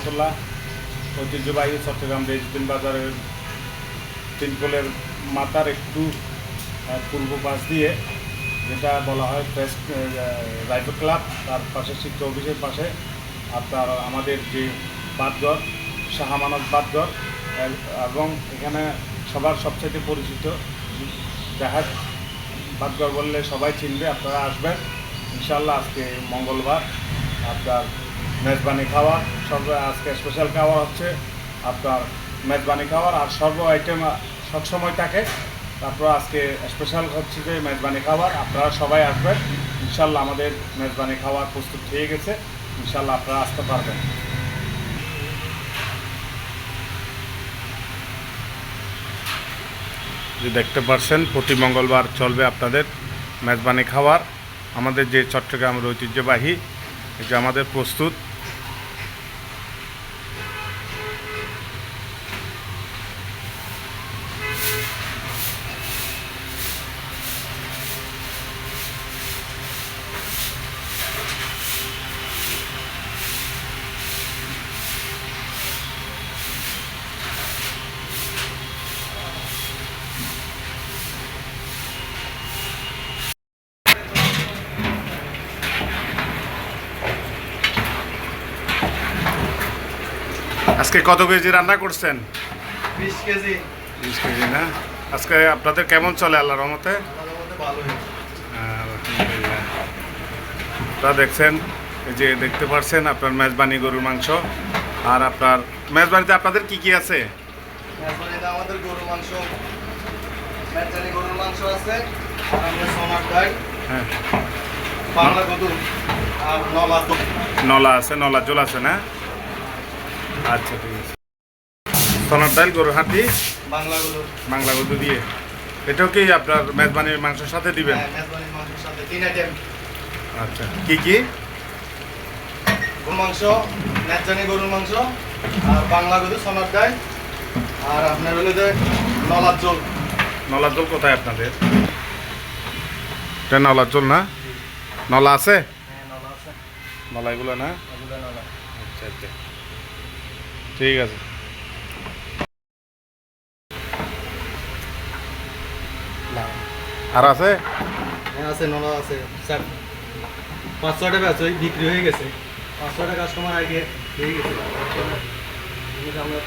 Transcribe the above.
রহমতুল্লাহ। ঐতিহ্যবাহী চট্টগ্রাম রেজিদ্দিন বাজারের তিনকোলের মাথার একটু পূর্ব পাশ দিয়ে যেটা বলা হয় প্রেস রাইফেল ক্লাব, তার পাশে শিক্ষা অফিসের পাশে আপনার আমাদের যে বাদঘর, শাহমানত বাদঘর, এবং এখানে সবার সবচেয়ে পরিচিত জাহাজ বাদঘর বললে সবাই চিনবে। আপনারা আসবেন ইনশাল্লাহ। আজকে মঙ্গলবার, আপনার মেজবানি খাওয়ার আজকে স্পেশাল খাওয়ার হচ্ছে আপনার মেজবানি খাওয়ার, আর সর্ব আইটেম সবসময় থাকে। তারপর আজকে স্পেশাল হচ্ছে যে মেজবানি খাবার। আপনারা সবাই আসবেন ইনশাল্লাহ। আমাদের মেজবানি খাবার প্রস্তুত হয়ে গেছে, ইনশাল্লাহ আপনারা আসতে পারবেন। যে দেখতে পাচ্ছেন প্রতি মঙ্গলবার চলবে আপনাদের মেজবানি খাবার। আমাদের যে চট্টগ্রামের ঐতিহ্যবাহী, এটা আমাদের প্রস্তুত। আজকে কত কেজি রান্না করছেন? 20 কেজি। 20 কেজি না? আজকে আপনাদের কেমন চলে আল্লাহর রহমতে? আলহামদুলিল্লাহ। আপনারা দেখছেন, এই যে দেখতে পাচ্ছেন আপনার মেজবানি গরুর মাংস। আর আপনার মেজবানিতে আপনাদের কি কি আছে? মেজবানিতে আমাদের গরুর মাংস, মেজবানি গরুর মাংস আছে, আর আমরা সোনার ডাল, হ্যাঁ, বাংলা গরু, আর নলা। নলা আছে, নলা জল আছে না? আচ্ছা, ঠিক আছে। সোনার ডাল, গরুর হাঁটি, বাংলা গরু দিয়ে এটাও কি আপনার মেজবানির মাংসের সাথে দিবেন? মেজবানির মাংসের সাথে 3 আইটেম। আচ্ছা, কি কি? গরুর মাংস, মেজবানি গরুর মাংস, আর বাংলা গরু, সোনার ডাল, আর আপনার হলো যে নলার ঝোল। নলার জল কোথায় আপনাদের? এটা নলার জল না? নলা আছে? হ্যাঁ, নলা আছে। নলা এগুলো না? এগুলো নলা। আচ্ছা আচ্ছা, ঠিক আছে। আর আছে? হ্যাঁ আছে, নলা আছে। 5-6টা ব্যাচ বিক্রি হয়ে গেছে। 5-6টা কাস্টমার আগে হয়ে গেছে। আমরা